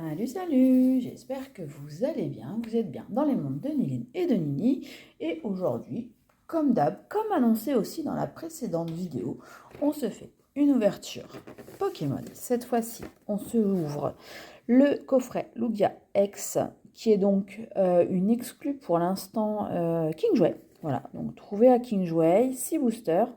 Salut, salut, j'espère que vous allez bien, vous êtes bien dans les mondes de Niline et de Nini. Et aujourd'hui, comme d'hab, comme annoncé aussi dans la précédente vidéo, on se fait une ouverture Pokémon. Cette fois-ci, on se ouvre le coffret Lugia X, qui est donc une exclue pour l'instant Kingsway. Voilà, donc trouvé à Kingsway, 6 boosters.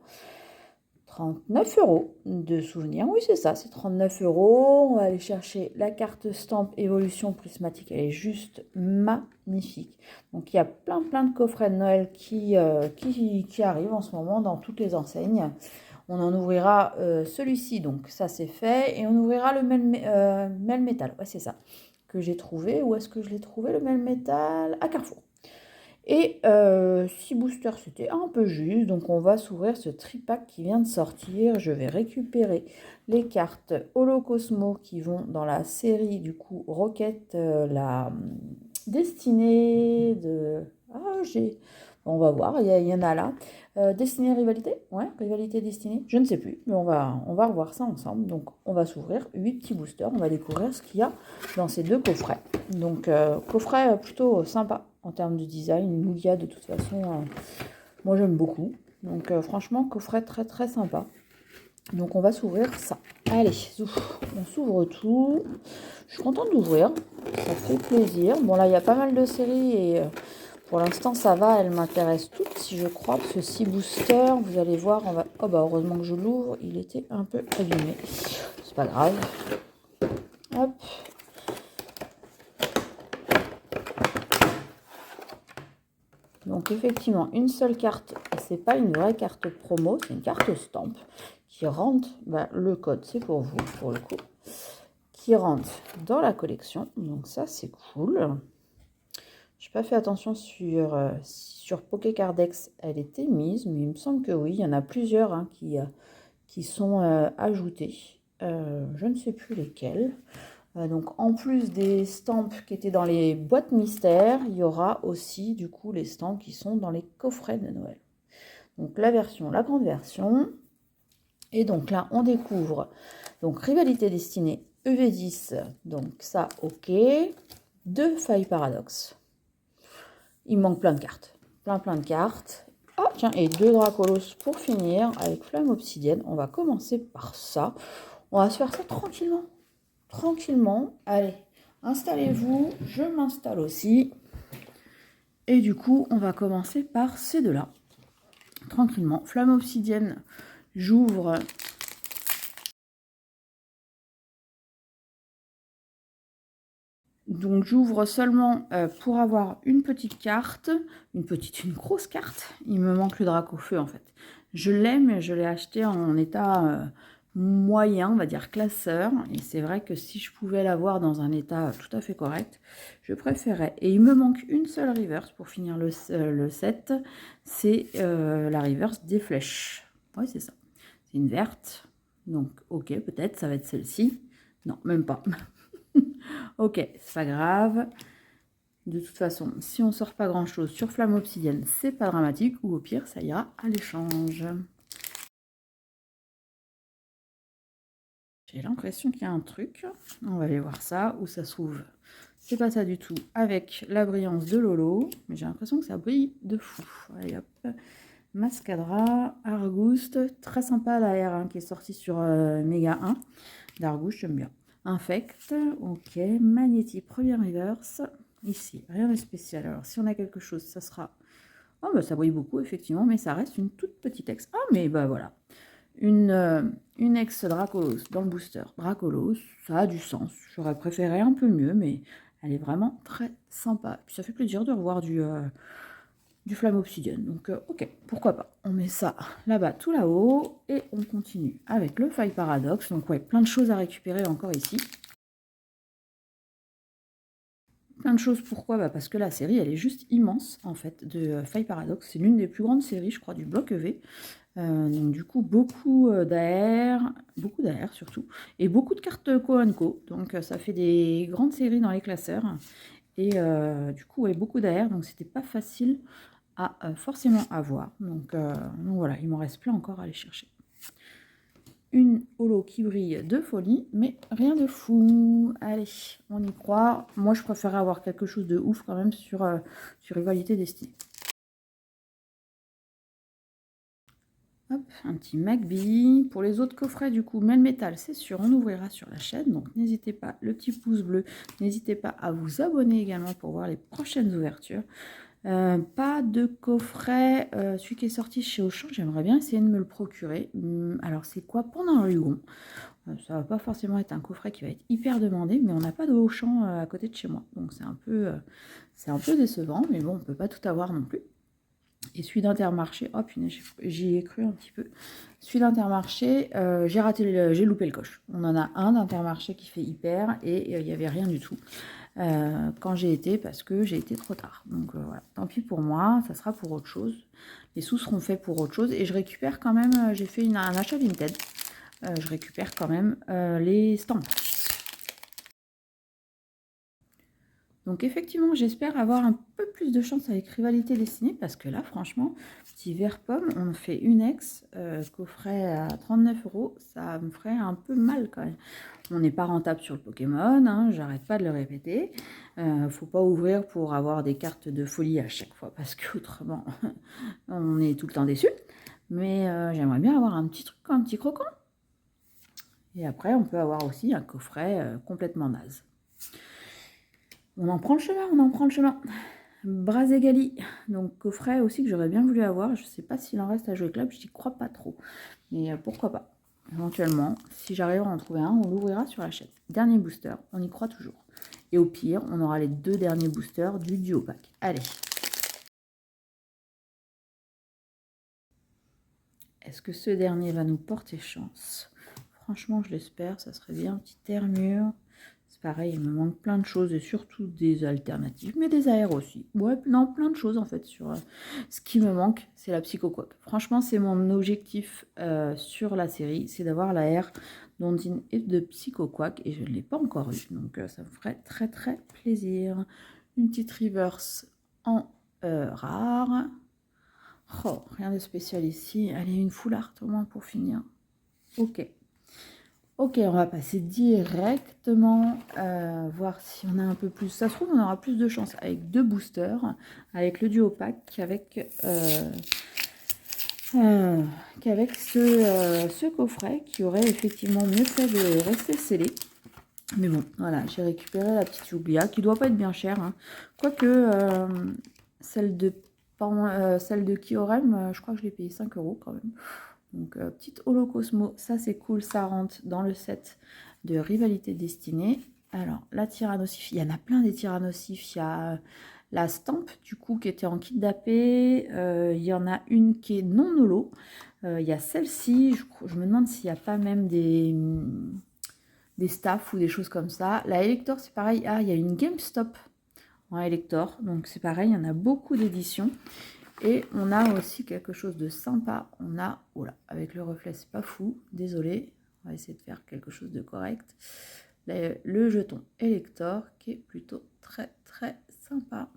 39 € de souvenirs, oui c'est ça, c'est 39 €. On va aller chercher la carte stamp évolution prismatique, elle est juste magnifique. Donc il y a plein de coffrets de Noël qui arrivent en ce moment dans toutes les enseignes. On en ouvrira celui-ci, donc ça c'est fait, et on ouvrira le Melmetal, ouais c'est ça, que j'ai trouvé. Où est-ce que je l'ai trouvé le Melmetal? À Carrefour. Et 6 boosters, c'était un peu juste, donc on va s'ouvrir ce tripack qui vient de sortir. Je vais récupérer les cartes Holocosmo qui vont dans la série du coup Rocket, la destinée de... Ah, on va voir, il y en a là. Destinée Rivalité? Ouais, Rivalité Destinée, je ne sais plus, mais on va revoir ça ensemble. Donc on va s'ouvrir 8 petits boosters, on va découvrir ce qu'il y a dans ces deux coffrets. Donc coffret plutôt sympa en termes de design. Lugia de toute façon, moi j'aime beaucoup. Donc franchement, coffret très sympa. Donc on va s'ouvrir ça. Allez, on s'ouvre tout. Je suis contente d'ouvrir, ça fait plaisir. Bon là il y a pas mal de séries et pour l'instant ça va, elles m'intéressent toutes si je crois. Parce que 6 boosters, vous allez voir, on va... Oh bah heureusement que je l'ouvre, il était un peu abîmé. C'est pas grave. Hop. Donc effectivement, une seule carte, c'est pas une vraie carte promo, c'est une carte stamp qui rentre, le code c'est pour vous, pour le coup, qui rentre dans la collection. Donc ça c'est cool. Je n'ai pas fait attention sur Pokécardex, elle était mise, mais il me semble que oui, il y en a plusieurs hein, qui sont ajoutés. Je ne sais plus lesquels. Donc en plus des stamps qui étaient dans les boîtes mystères, il y aura aussi du coup les stamps qui sont dans les coffrets de Noël. Donc la grande version. Et donc là on découvre donc Rivalité Destinée EV10. Donc ça ok. 2 failles paradoxes. Il manque plein de cartes. Plein de cartes. Ah tiens, et 2 Dracolos pour finir avec Flamme Obsidienne. On va commencer par ça. On va se faire ça tranquillement. Allez, installez-vous, je m'installe aussi. Et du coup, on va commencer par ces deux-là. Tranquillement. Flamme Obsidienne, j'ouvre. Donc j'ouvre seulement pour avoir une petite carte, une grosse carte. Il me manque le Dracofeu en fait. Je l'aime, je l'ai acheté en état moyen, on va dire classeur. Et c'est vrai que si je pouvais l'avoir dans un état tout à fait correct, je préférais. Et il me manque une seule reverse pour finir le set. C'est la reverse des flèches. Oui, c'est ça. C'est une verte. Donc ok, peut-être ça va être celle-ci. Non, même pas. Ok, c'est pas grave. De toute façon, si on sort pas grand chose sur Flamme Obsidienne, c'est pas dramatique. Ou au pire, ça ira à l'échange. J'ai l'impression qu'il y a un truc. On va aller voir ça, où ça se trouve. C'est pas ça du tout. Avec la brillance de Lolo. Mais j'ai l'impression que ça brille de fou. Allez hop. Mascadra, Argouste. Très sympa la R1 qui est sortie sur Mega 1. D'Argouste, j'aime bien. Infect, ok. Magnétique, première reverse. Ici, rien de spécial. Alors, si on a quelque chose, ça sera... Oh, bah, ça brille beaucoup, effectivement, mais ça reste une toute petite ex. Ah, mais bah voilà. Une ex Dracolos dans le booster. Dracolos, ça a du sens. J'aurais préféré un peu mieux, mais elle est vraiment très sympa. Puis ça fait plaisir de revoir du Flamme Obsidienne. Donc, ok, pourquoi pas. On met ça là-bas, tout là-haut, et on continue avec le Faille Paradoxe. Donc, ouais, plein de choses à récupérer encore ici. Plein de choses, pourquoi? Parce que la série, elle est juste immense, en fait, de Faille Paradoxe. C'est l'une des plus grandes séries, je crois, du bloc EV. Donc, du coup, beaucoup d'AR surtout, et beaucoup de cartes Co. Donc, ça fait des grandes séries dans les classeurs. Et du coup, ouais, beaucoup d'AR, donc c'était pas facile à forcément avoir. Donc voilà, il m'en reste plein encore à aller chercher. une holo qui brille de folie, mais rien de fou. Allez, on y croit. Moi, je préférais avoir quelque chose de ouf quand même sur Rivalité Destinée. Hop, un petit McBee. Pour les autres coffrets, du coup, Melmetal, c'est sûr, on ouvrira sur la chaîne. Donc, n'hésitez pas, le petit pouce bleu. N'hésitez pas à vous abonner également pour voir les prochaines ouvertures. Pas de coffret, celui qui est sorti chez Auchan, j'aimerais bien essayer de me le procurer. Alors, c'est quoi? Pendant le Hugon. Ça va pas forcément être un coffret qui va être hyper demandé, mais on n'a pas de Auchan à côté de chez moi. Donc, c'est un peu décevant, mais bon, on peut pas tout avoir non plus. Et celui d'Intermarché, oh punaise, j'y ai cru un petit peu. Celui d'Intermarché, j'ai loupé le coche. On en a un d'Intermarché qui fait hyper et il n'y avait rien du tout quand j'ai été parce que j'ai été trop tard. Donc voilà, tant pis pour moi, ça sera pour autre chose. Les sous seront faits pour autre chose et je récupère quand même, j'ai fait un achat Vinted. Je récupère quand même les stamps. Donc effectivement, j'espère avoir un peu plus de chance avec Rivalité Destinée parce que là, franchement, petit vert pomme, on fait une ex, coffret à 39 €, ça me ferait un peu mal quand même. On n'est pas rentable sur le Pokémon, hein, j'arrête pas de le répéter. Faut pas ouvrir pour avoir des cartes de folie à chaque fois parce qu'autrement, on est tout le temps déçu. Mais j'aimerais bien avoir un petit truc, un petit croquant. Et après, on peut avoir aussi un coffret complètement naze. On en prend le chemin, on en prend le chemin. Braségali, donc coffret aussi que j'aurais bien voulu avoir. Je sais pas s'il en reste à Jouer Club, je n'y crois pas trop. Mais pourquoi pas. Éventuellement, si j'arrive à en trouver un, on l'ouvrira sur la chaîne. Dernier booster, on y croit toujours. Et au pire, on aura les 2 derniers boosters du duo pack. Allez. Est-ce que ce dernier va nous porter chance? Franchement, je l'espère. Ça serait bien. Petite armure. C'est pareil, il me manque plein de choses et surtout des alternatives, mais des AR aussi. Ouais, non, plein de choses en fait. Sur ce qui me manque, c'est la Psycho-Quack. Franchement, c'est mon objectif sur la série, c'est d'avoir la AR d'Ondine et de Psycho-Quack et je ne l'ai pas encore eu. Donc ça me ferait très très plaisir. Une petite reverse en rare. Oh, rien de spécial ici. Allez, une full art au moins pour finir. Ok. Ok, on va passer directement voir si on a un peu plus. Ça se trouve, on aura plus de chance avec 2 boosters, avec le duo pack, qu'avec ce coffret qui aurait effectivement mieux fait de rester scellé. Mais bon, voilà, j'ai récupéré la petite Oublia qui doit pas être bien chère. Hein. Quoique celle de Kiorem, je crois que je l'ai payé 5 € quand même. Donc, petite Holo Cosmo, ça c'est cool, ça rentre dans le set de Rivalité Destinée. Alors, la Tyrannosif, il y en a plein des Tyrannosifs. Il y a la Stamp, du coup, qui était en kit d'AP. Il y en a une qui est non holo. Il y a celle-ci, je me demande s'il n'y a pas même des staffs ou des choses comme ça. La Elector, c'est pareil. Ah, il y a une GameStop en Elector. Donc, c'est pareil, il y en a beaucoup d'éditions. Et on a aussi quelque chose de sympa. On a, oh là, avec le reflet, c'est pas fou, désolé. On va essayer de faire quelque chose de correct. Le jeton Elector qui est plutôt très très sympa.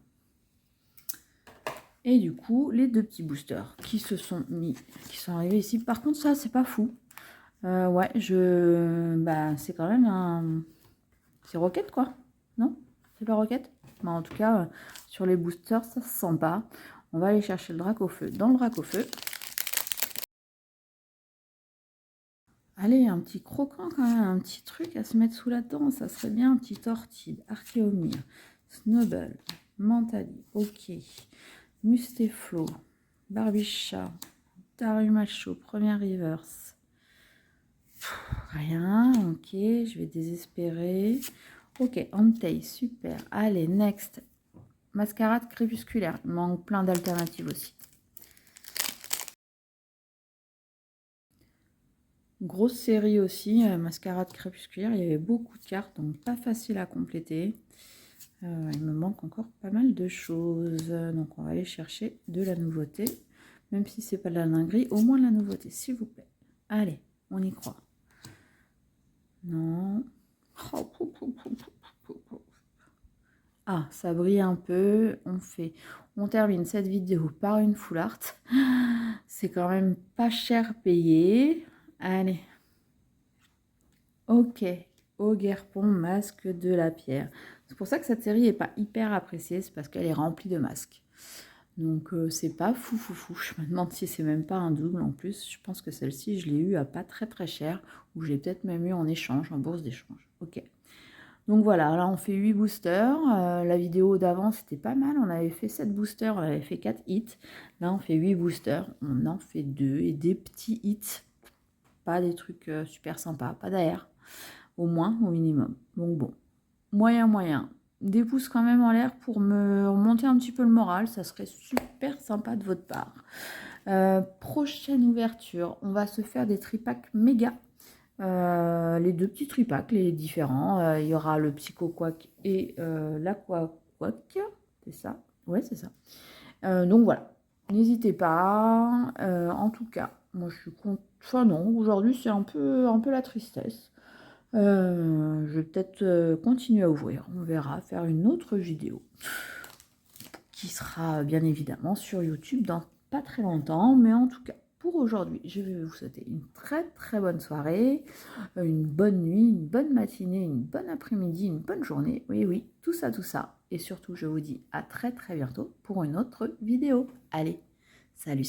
Et du coup, les 2 petits boosters qui se sont mis, qui sont arrivés ici. Par contre, ça, c'est pas fou. Ouais, c'est quand même un... C'est Rocket, quoi. Non? C'est pas Rocket? Bah, en tout cas, sur les boosters, ça se sent pas. On va aller chercher le drac au feu dans le drac au feu. Allez, un petit croquant quand même, un petit truc à se mettre sous la dent, ça serait bien. Un petit Tortide, Archéomir, Snowball, Mentali, ok. Mustéflo, Barbicha, Tarumacho, première reverse. Rien, ok, je vais désespérer. Ok, Entei, super. Allez, next. Mascarade crépusculaire, il manque plein d'alternatives aussi. Grosse série aussi, Mascarade crépusculaire, il y avait beaucoup de cartes, donc pas facile à compléter. Il me manque encore pas mal de choses, donc on va aller chercher de la nouveauté, même si c'est pas de la dinguerie, au moins de la nouveauté, s'il vous plaît. Allez, on y croit. Non. Ah, ça brille un peu. On termine cette vidéo par une full art. C'est quand même pas cher payé. Allez, Ok, au Guerpon, masque de la pierre. C'est pour ça que cette série n'est pas hyper appréciée, c'est parce qu'elle est remplie de masques. Donc c'est pas fou. Je me demande si c'est même pas un double en plus. Je pense que celle-ci, je l'ai eu à pas très cher, ou je l'ai peut-être même eu en échange, en bourse d'échange. Ok. Donc voilà, là on fait 8 boosters. La vidéo d'avant c'était pas mal, on avait fait 7 boosters, on avait fait 4 hits. Là on fait 8 boosters, on en fait 2 et des petits hits. Pas des trucs super sympas, pas d'AR, au moins, au minimum. Donc bon, moyen. Des pouces quand même en l'air pour me remonter un petit peu le moral, ça serait super sympa de votre part. Prochaine ouverture, on va se faire des tripacks méga. Les deux petits tripacks, les différents. Il y aura le Psycho Quack et l'Aqua Quack. C'est ça? Ouais, c'est ça. Donc voilà. N'hésitez pas. En tout cas, moi je suis contente. Enfin non, aujourd'hui c'est un peu la tristesse. Je vais peut-être continuer à ouvrir. On verra, faire une autre vidéo qui sera bien évidemment sur YouTube dans pas très longtemps. Mais en tout cas, pour aujourd'hui, je vais vous souhaiter une très bonne soirée, une bonne nuit, une bonne matinée, une bonne après-midi, une bonne journée. Oui, tout ça. Et surtout, je vous dis à très bientôt pour une autre vidéo. Allez, salut